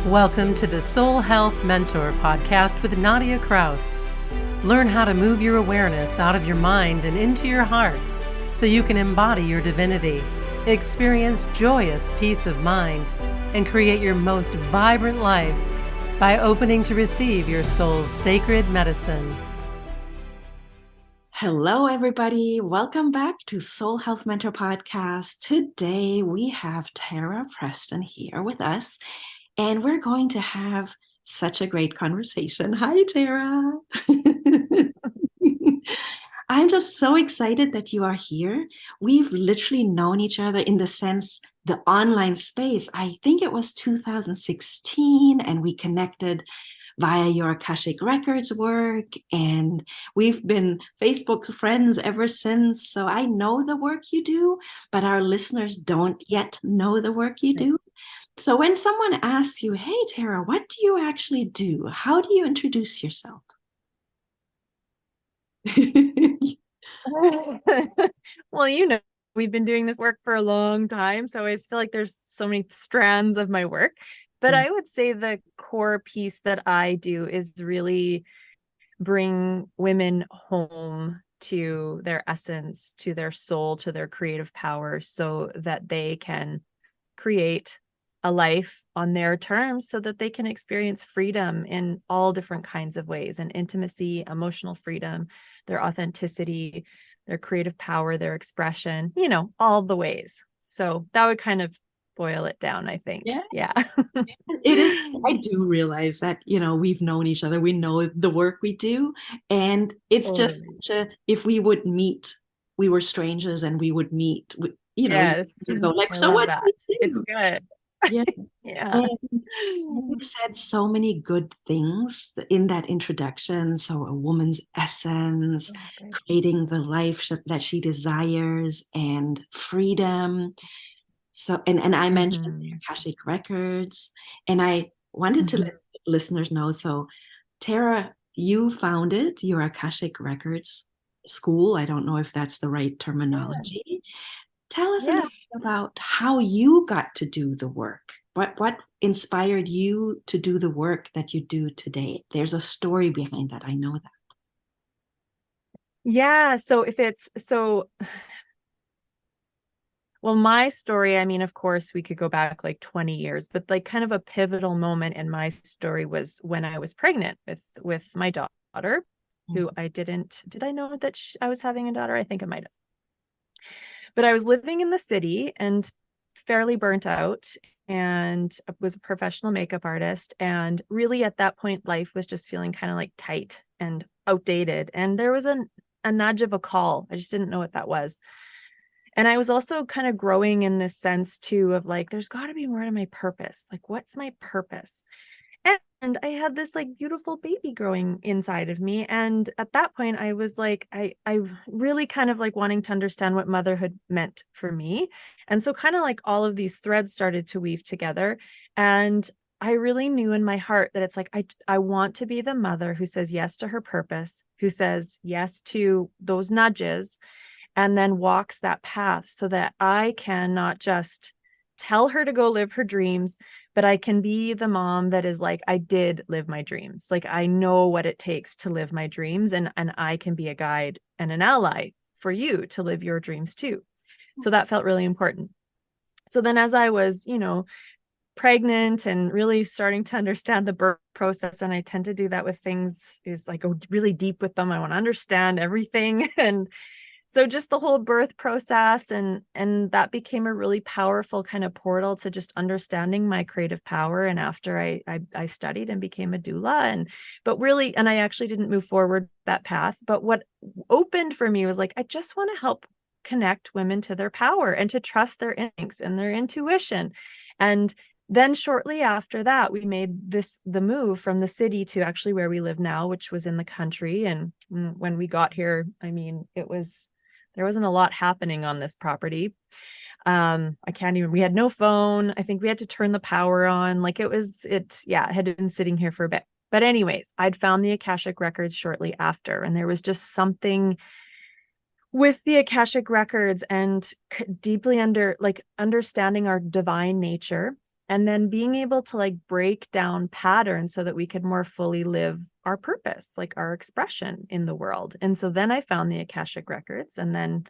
Welcome to the Soul Health Mentor Podcast with Nadia Kraus. Learn how to move your awareness out of your mind and into your heart so you can embody your divinity, experience joyous peace of mind, and create your most vibrant life by opening to receive your soul's sacred medicine. Hello, everybody. Welcome back to Soul Health Mentor Podcast. Today, we have Tara Preston here with us, and we're going to have such a great conversation. Hi, Tara. I'm just so excited that you are here. We've literally known each other in the sense, the online space. I think it was 2016, and we connected via your Akashic Records work, and we've been Facebook friends ever since. So I know the work you do, but our listeners don't yet know the work you do. So when someone asks you, hey, Tara, what do you actually do? How do you introduce yourself? Well, we've been doing this work for a long time, so I feel like there's so many strands of my work. But I would say the core piece that I do is really bring women home to their essence, to their soul, to their creative power, so that they can create a life on their terms, so that they can experience freedom in all different kinds of ways, and intimacy, emotional freedom, their authenticity, their creative power, their expression, all the ways. So that would kind of boil it down, I think. Yeah. It is. I do realize that, we've known each other. We know the work we do. And it's just, if we would meet, we were strangers and we would meet, Yes. go like, so what do you do? It's good. Yeah. Yeah. You said so many good things in that introduction. So a woman's essence, creating the life that she desires, and freedom. So, and I mentioned the Akashic Records, and I wanted to let listeners know. So, Tara, you founded your Akashic Records school. I don't know if that's the right terminology. Tell us a little bit about how you got to do the work. What inspired you to do the work that you do today? There's a story behind that. I know that. Yeah. Well, my story, of course, we could go back like 20 years, but like kind of a pivotal moment in my story was when I was pregnant with my daughter, who did I know that I was having a daughter? I think I might have. But I was living in the city and fairly burnt out, and was a professional makeup artist. And really at that point, life was just feeling kind of like tight and outdated. And there was a nudge of a call. I just didn't know what that was. And I was also kind of growing in this sense too of like, there's got to be more to my purpose. Like, what's my purpose? And I had this like beautiful baby growing inside of me. And at that point, I was like, I really kind of like wanting to understand what motherhood meant for me. And so kind of like all of these threads started to weave together. And I really knew in my heart that it's like, I want to be the mother who says yes to her purpose, who says yes to those nudges, and then walks that path so that I can not just tell her to go live her dreams, but I can be the mom that is like, I did live my dreams. Like, I know what it takes to live my dreams, and I can be a guide and an ally for you to live your dreams too. So that felt really important. So then as I was, pregnant and really starting to understand the birth process, and I tend to do that with things, is like go really deep with them. I want to understand everything. And so just the whole birth process, and that became a really powerful kind of portal to just understanding my creative power. And after I studied and became a doula, and I actually didn't move forward that path. But what opened for me was like, I just want to help connect women to their power and to trust their instincts and their intuition. And then shortly after that, we made the move from the city to actually where we live now, which was in the country. And when we got here, there wasn't a lot happening on this property. We had no phone. I think we had to turn the power on. Like it had been sitting here for a bit. But anyways, I'd found the Akashic Records shortly after, and there was just something with the Akashic Records and deeply understanding our divine nature and then being able to like break down patterns so that we could more fully live our purpose, like our expression in the world. And so then I found the Akashic Records, and then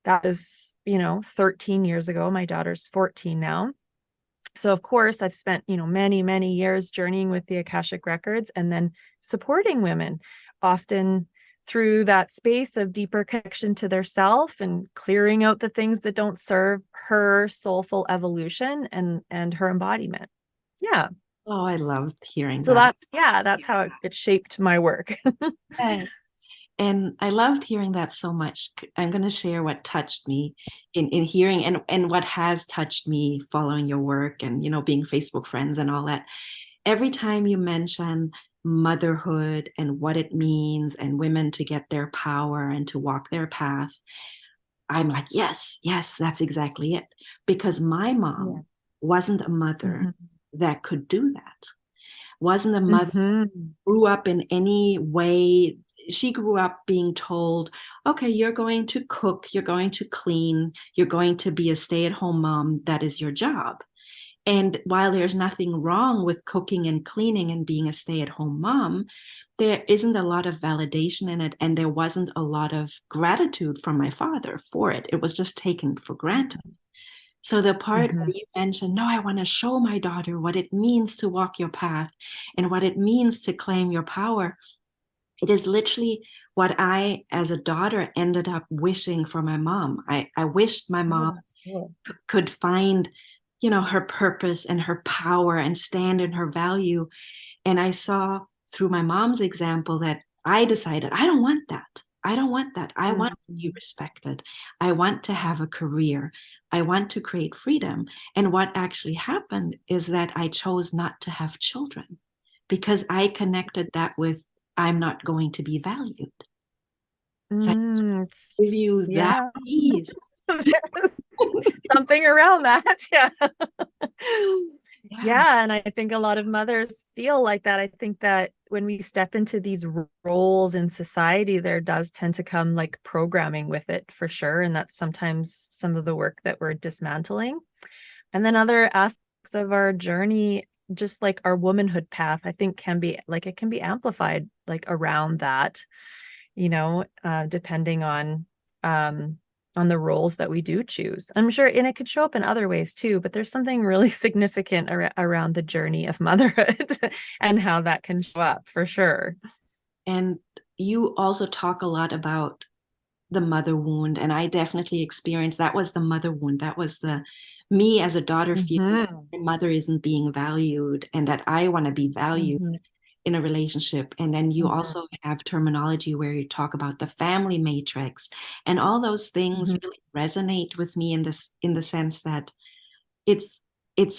that was, 13 years ago. My daughter's 14 now. So of course I've spent, many, many years journeying with the Akashic Records and then supporting women, often through that space of deeper connection to their self and clearing out the things that don't serve her soulful evolution and her embodiment. Yeah. Oh, I loved hearing So that. that's how it shaped my work. Yes. And I loved hearing that so much. I'm going to share what touched me in hearing and what has touched me following your work and, being Facebook friends and all that. Every time you mention motherhood and what it means and women to get their power and to walk their path, I'm like, yes, that's exactly it. Because my mom wasn't a mother that could do that. Wasn't a mother grew up in any way. She grew up being told, okay, you're going to cook, you're going to clean, you're going to be a stay-at-home mom. That is your job. And while there's nothing wrong with cooking and cleaning and being a stay-at-home mom, there isn't a lot of validation in it. And there wasn't a lot of gratitude from my father for it. It was just taken for granted. So the part where you mentioned, no, I want to show my daughter what it means to walk your path and what it means to claim your power. It is literally what I, as a daughter, ended up wishing for my mom. I wished my mom could find, her purpose and her power and stand in her value. And I saw through my mom's example that I decided, I don't want that. I don't want that. I want to be respected. I want to have a career. I want to create freedom. And what actually happened is that I chose not to have children because I connected that with I'm not going to be valued. So I give you that piece. Something around that. Yeah. And I think a lot of mothers feel like that. I think that when we step into these roles in society, there does tend to come like programming with it for sure. And that's sometimes some of the work that we're dismantling. And then other aspects of our journey, just like our womanhood path, I think it can be amplified like around that, depending on the roles that we do choose. I'm sure, and it could show up in other ways too, but there's something really significant around the journey of motherhood and how that can show up for sure. And you also talk a lot about the mother wound. And I definitely experienced that was the mother wound. That was me as a daughter feeling my mother isn't being valued and that I want to be valued in a relationship. And then you also have terminology where you talk about the family matrix and all those things really resonate with me in the sense that it's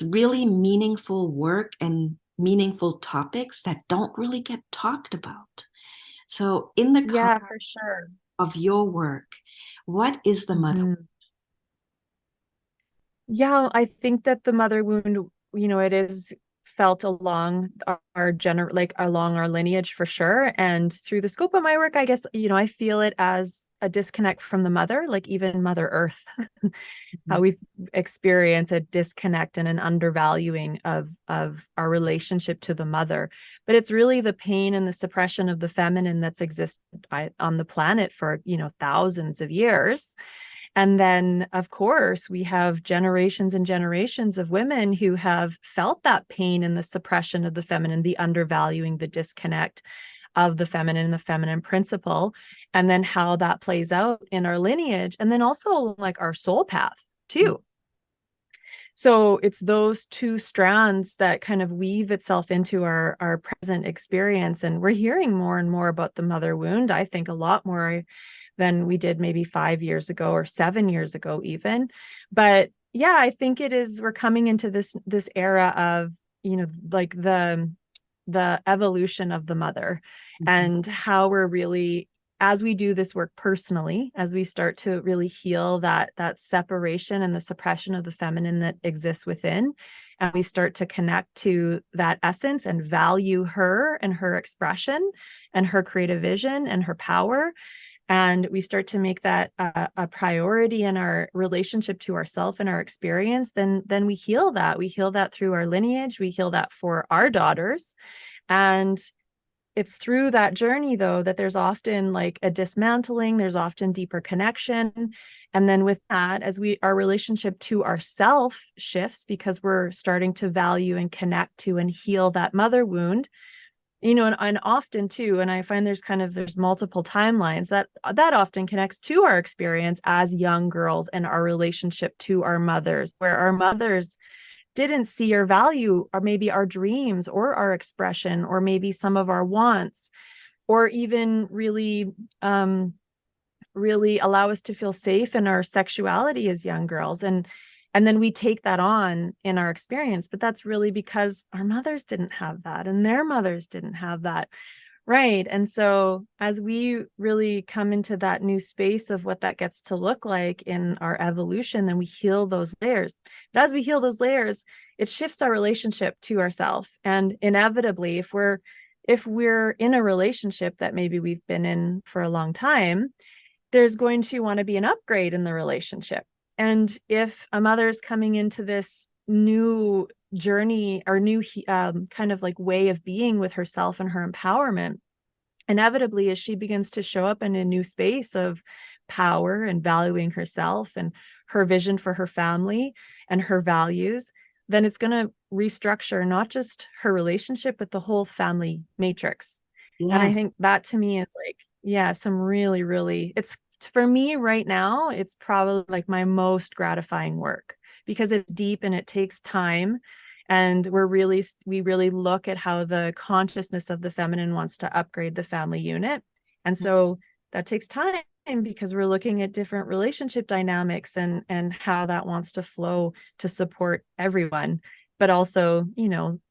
really meaningful work and meaningful topics that don't really get talked about. So in the for sure of your work, what is the mother wound? Yeah, I think that the mother wound, it is felt along along our lineage for sure. And through the scope of my work, I guess, I feel it as a disconnect from the mother, like even Mother Earth, how we experience a disconnect and an undervaluing of our relationship to the mother. But it's really the pain and the suppression of the feminine that's existed on the planet for, thousands of years. And then, of course, we have generations and generations of women who have felt that pain and the suppression of the feminine, the undervaluing, the disconnect of the feminine and the feminine principle, and then how that plays out in our lineage, and then also like our soul path too. So it's those two strands that kind of weave itself into our present experience. And we're hearing more and more about the mother wound, I think a lot more than we did maybe 5 years ago or 7 years ago even. But yeah, I think we're coming into this era of, like the evolution of the mother and how we're really, as we do this work personally, as we start to really heal that separation and the suppression of the feminine that exists within, and we start to connect to that essence and value her and her expression and her creative vision and her power, and we start to make that a priority in our relationship to ourself and our experience, then we heal that. We heal that through our lineage. We heal that for our daughters. And it's through that journey, though, that there's often like a dismantling, there's often deeper connection. And then with that, as our relationship to ourself shifts, because we're starting to value and connect to and heal that mother wound, and often too, and I find there's multiple timelines that often connects to our experience as young girls and our relationship to our mothers, where our mothers didn't see or value, or maybe our dreams or our expression, or maybe some of our wants, or even really allow us to feel safe in our sexuality as young girls. And then we take that on in our experience, but that's really because our mothers didn't have that and their mothers didn't have that. Right. And so as we really come into that new space of what that gets to look like in our evolution, then we heal those layers. But as we heal those layers, it shifts our relationship to ourselves. And inevitably, if we're in a relationship that maybe we've been in for a long time, there's going to want to be an upgrade in the relationship. And if a mother is coming into this new journey or new kind of like way of being with herself and her empowerment, inevitably, as she begins to show up in a new space of power and valuing herself and her vision for her family and her values, then it's going to restructure not just her relationship, but the whole family matrix. Yes. And I think that to me is like, some really, really, it's for me right now, it's probably like my most gratifying work, because it's deep and it takes time. And we really look at how the consciousness of the feminine wants to upgrade the family unit. And so that takes time, because we're looking at different relationship dynamics and how that wants to flow to support everyone, but also,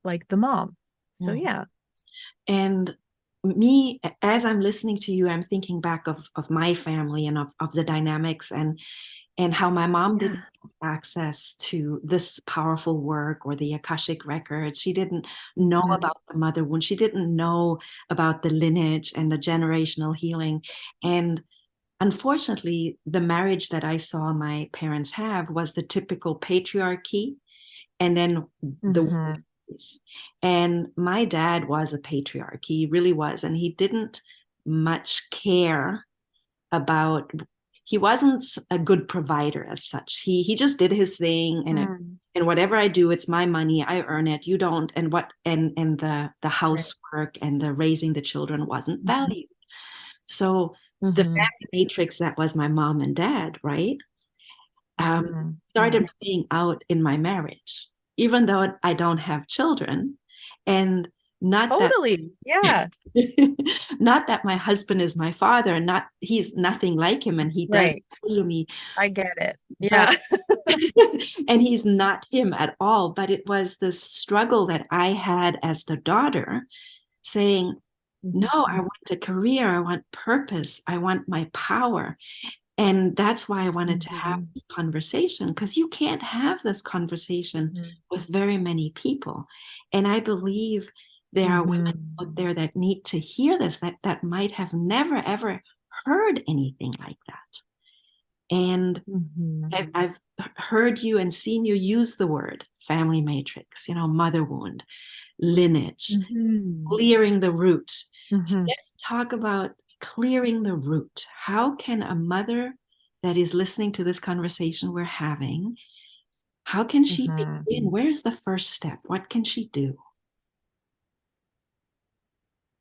like the mom. So, yeah. And me, as I'm listening to you, I'm thinking back of my family and of the dynamics and how my mom didn't have access to this powerful work or the Akashic Records. She didn't know about the mother wound. She didn't know about the lineage and the generational healing. And unfortunately, the marriage that I saw my parents have was the typical patriarchy, and then the and my dad was a patriarch. He really was. And he didn't much care about, he wasn't a good provider as such. He just did his thing, and whatever I do, it's my money. I earn it. You don't. And the housework and the raising the children wasn't valued. So the family matrix that was my mom and dad, right? Started playing out in my marriage, even though I don't have children. And not not that my husband is my father, and he's nothing like him, and he does to me. I get it. Yeah. And he's not him at all. But it was the struggle that I had as the daughter, saying, no, I want a career, I want purpose, I want my power. And that's why I wanted to have this conversation, because you can't have this conversation with very many people. And I believe there are women out there that need to hear this, that might have never, ever heard anything like that. And I've heard you and seen you use the word family matrix, mother wound, lineage, clearing the root. So let's talk about clearing the root. How can a mother that is listening to this conversation we're having, how can she begin? Where's the first step? What can she do?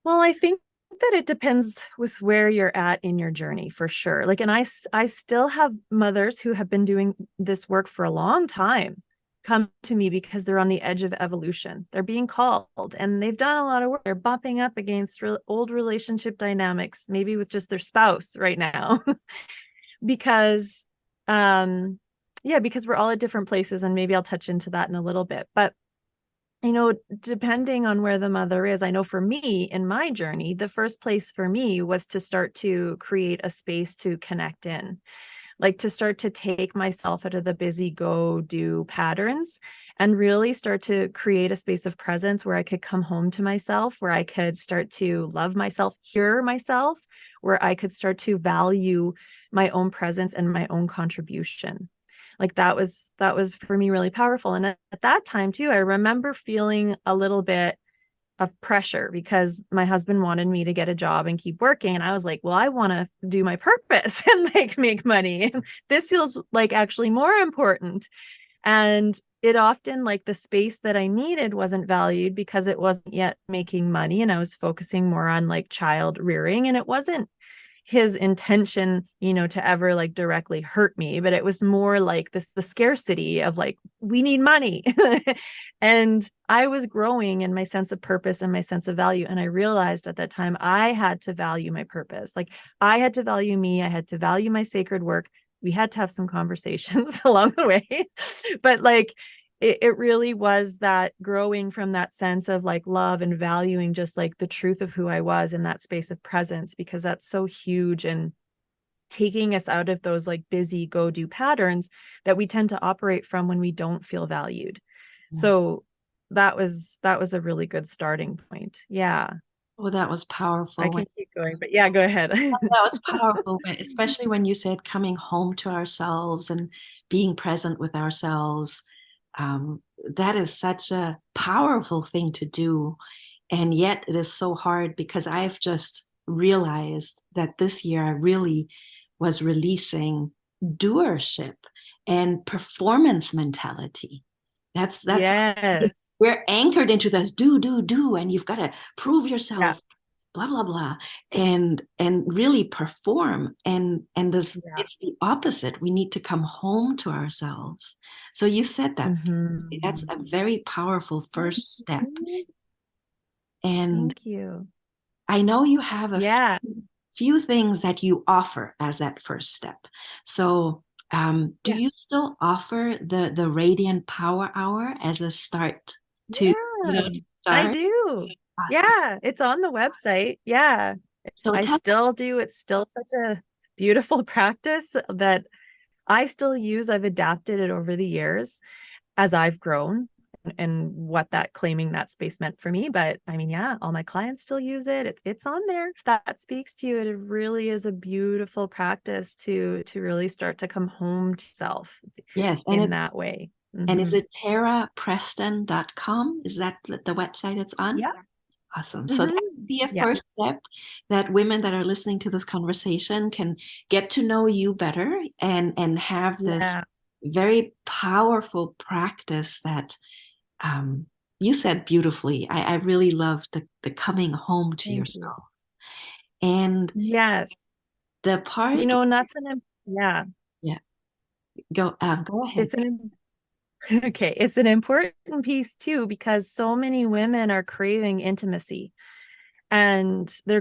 Well, I think that it depends with where you're at in your journey, for sure. Like, and I still have mothers who have been doing this work for a long time come to me because they're on the edge of evolution. They're being called and they've done a lot of work. They're bumping up against old relationship dynamics, maybe with just their spouse right now, because, because we're all at different places, and maybe I'll touch into that in a little bit. But, depending on where the mother is, I know for me in my journey, the first place for me was to start to create a space to connect in. like to start to take myself out of the busy go do patterns and really start to create a space of presence where I could come home to myself, where I could start to love myself, hear myself, where I could start to value my own presence and my own contribution. Like that was for me really powerful. And at that time too, I remember feeling a little bit of pressure because my husband wanted me to get a job and keep working. And I was like, well, I want to do my purpose and like make money. And this feels like actually more important. And it often, like, the space that I needed wasn't valued because it wasn't yet making money. And I was focusing more on like child rearing. And it wasn't his intention, to ever like directly hurt me, but it was more like the scarcity of like, we need money. And I was growing in my sense of purpose and my sense of value. And I realized at that time I had to value my purpose. Like I had to value me. I had to value my sacred work. We had to have some conversations along the way, but like, it really was that growing from that sense of like love and valuing just like the truth of who I was in that space of presence, because that's so huge, and taking us out of those like busy go do patterns that we tend to operate from when we don't feel valued. So that was a really good starting point. Yeah. Oh, that was powerful. I can keep going, but yeah, go ahead. That was powerful, especially when you said coming home to ourselves and being present with ourselves. That is such a powerful thing to do. And yet it is so hard because I've just realized that this year I really was releasing doership and performance mentality. That's Yes. we're anchored into this do, and you've got to prove yourself. Yeah. Blah blah blah, and really perform, and this it's the opposite. We need to come home to ourselves. So you said that that's a very powerful first step. And thank you. I know you have a Yeah. few things that you offer as that first step. So do you still offer the Radiant Power Hour as a start to I start? do. Awesome. Yeah, it's on the website. Yeah. So I still do. It's still such a beautiful practice that I still use. I've adapted it over the years as I've grown and what that claiming that space meant for me. But I mean, yeah, all my clients still use it. It's on there. If that speaks to you, it really is a beautiful practice to really start to come home to self. Yes, in that way. And is it tarapreston.com? Is that the website it's on? Yeah. Awesome. So that would be a first step that women that are listening to this conversation can get to know you better and have this very powerful practice that you said beautifully. I really love the coming home to yourself. And yes, the part, and that's go ahead. It's an important piece too, because so many women are craving intimacy, and they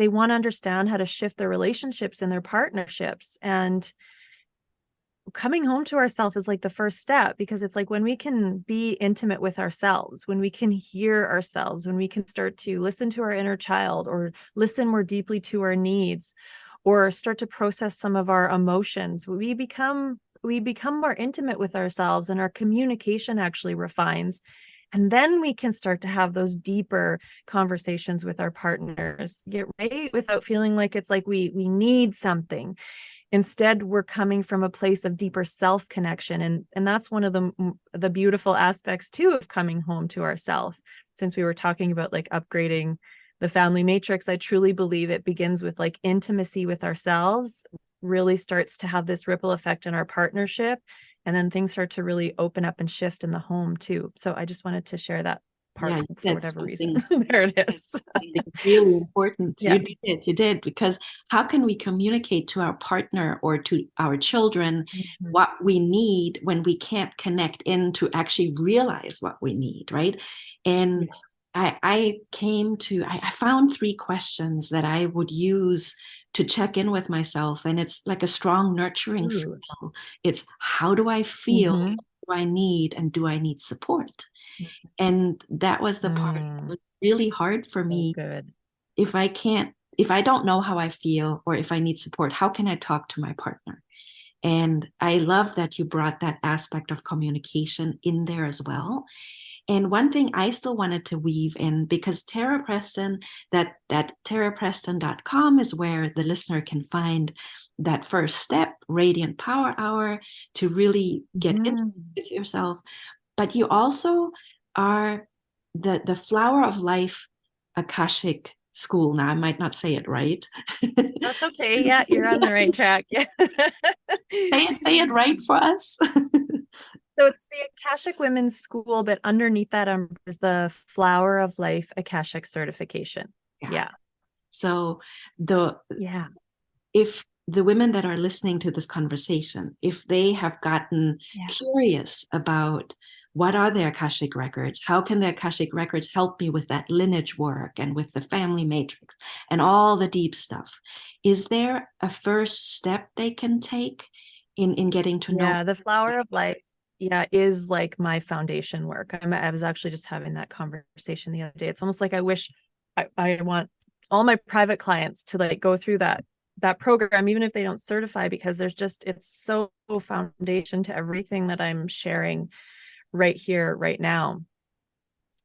want to understand how to shift their relationships and their partnerships. And coming home to ourselves is like the first step, because it's like when we can be intimate with ourselves, when we can hear ourselves, when we can start to listen to our inner child, or listen more deeply to our needs, or start to process some of our emotions, we become more intimate with ourselves, and our communication actually refines. And then we can start to have those deeper conversations with our partners, without feeling like it's like we need something. Instead, we're coming from a place of deeper self-connection. And that's one of the beautiful aspects too of coming home to ourselves. Since we were talking about like upgrading the family matrix, I truly believe it begins with like intimacy with ourselves, really starts to have this ripple effect in our partnership. And then things start to really open up and shift in the home too. So I just wanted to share that part for whatever reason. There it is. Really important. Yeah. You did, because how can we communicate to our partner or to our children what we need when we can't connect in to actually realize what we need, right? And I found 3 questions that I would use to check in with myself, and it's like a strong nurturing skill. It's how do I feel? What do I need? And do I need support? And that was the part that was really hard for me. Good. If I can't if I don't know how I feel, or if I need support, how can I talk to my partner? And I love that you brought that aspect of communication in there as well. And one thing I still wanted to weave in, because Tara Preston, that tarapreston.com is where the listener can find that first step, Radiant Power Hour, to really get into with yourself. But you also are the Flower of Life Akashic School. Now, I might not say it right. That's okay. Yeah, you're on the right track. Yeah. Say it right for us. So it's the Akashic Women's School, but underneath that is the Flower of Life Akashic certification. Yeah. So if the women that are listening to this conversation, if they have gotten curious about what are the Akashic Records, how can the Akashic Records help me with that lineage work and with the family matrix and all the deep stuff, is there a first step they can take in getting to know? Yeah, the Flower of Life is like my foundation work. I was actually just having that conversation the other day. It's almost like I wish I want all my private clients to like go through that program, even if they don't certify, because it's so foundation to everything that I'm sharing right here, right now.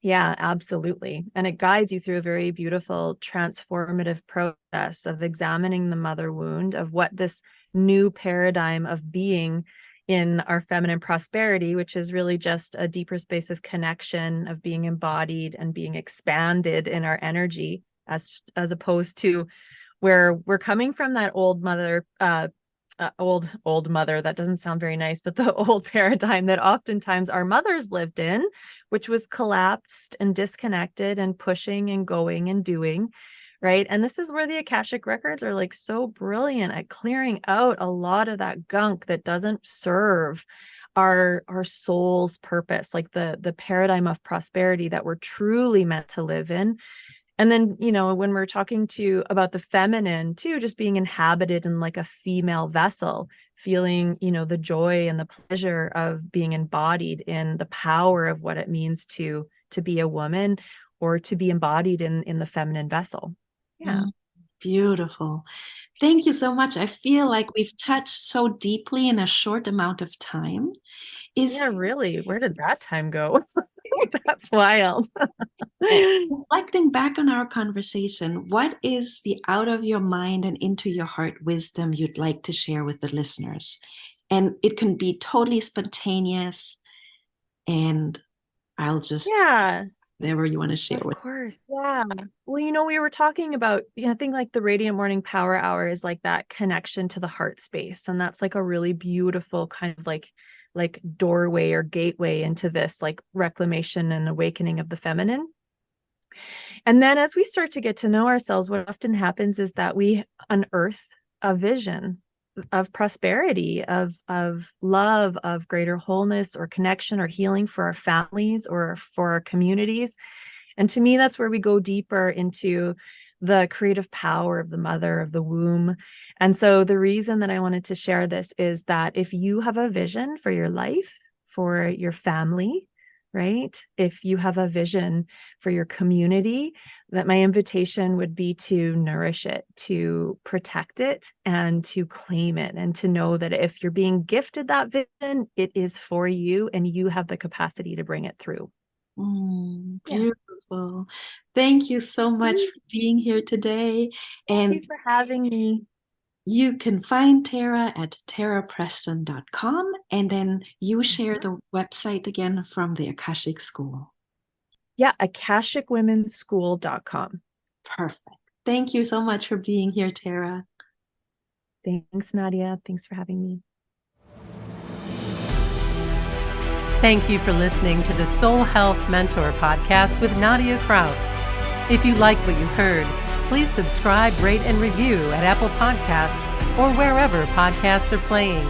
Yeah, absolutely. And it guides you through a very beautiful transformative process of examining the mother wound, of what this new paradigm of being in our feminine prosperity, which is really just a deeper space of connection, of being embodied and being expanded in our energy, as opposed to where we're coming from, that old mother, old mother, that doesn't sound very nice, but the old paradigm that oftentimes our mothers lived in, which was collapsed and disconnected and pushing and going and doing. Right. And this is where the Akashic Records are like so brilliant at clearing out a lot of that gunk that doesn't serve our soul's purpose, like the paradigm of prosperity that we're truly meant to live in. And then, when we're talking about the feminine too, just being inhabited in like a female vessel, feeling, the joy and the pleasure of being embodied in the power of what it means to be a woman, or to be embodied in the feminine vessel. Yeah. Beautiful. Thank you so much. I feel like we've touched so deeply in a short amount of time. Yeah, really. Where did that time go? That's wild. Reflecting back on our conversation, what is the out of your mind and into your heart wisdom you'd like to share with the listeners? And it can be totally spontaneous, and I'll just whatever you want to share with. Of course. Yeah. Well, we were talking about, I think like the Radiant Morning Power Hour is like that connection to the heart space. And that's like a really beautiful kind of like doorway or gateway into this like reclamation and awakening of the feminine. And then as we start to get to know ourselves, what often happens is that we unearth a vision of prosperity, of love, of greater wholeness or connection or healing for our families or for our communities. And to me, that's where we go deeper into the creative power of the mother, of the womb. And so the reason that I wanted to share this is that if you have a vision for your life, for your family, right? If you have a vision for your community, that my invitation would be to nourish it, to protect it, and to claim it, and to know that if you're being gifted that vision, it is for you and you have the capacity to bring it through. Beautiful. Thank you so much for being here today. Thank you for having me. You can find Tara at tarapreston.com, and then you share the website again from the Akashic School. Yeah, akashicwomenschool.com. Perfect. Thank you so much for being here, Tara. Thanks, Nadia. Thanks for having me. Thank you for listening to the Soul Health Mentor Podcast with Nadia Kraus. If you like what you heard, please subscribe, rate, and review at Apple Podcasts or wherever podcasts are playing.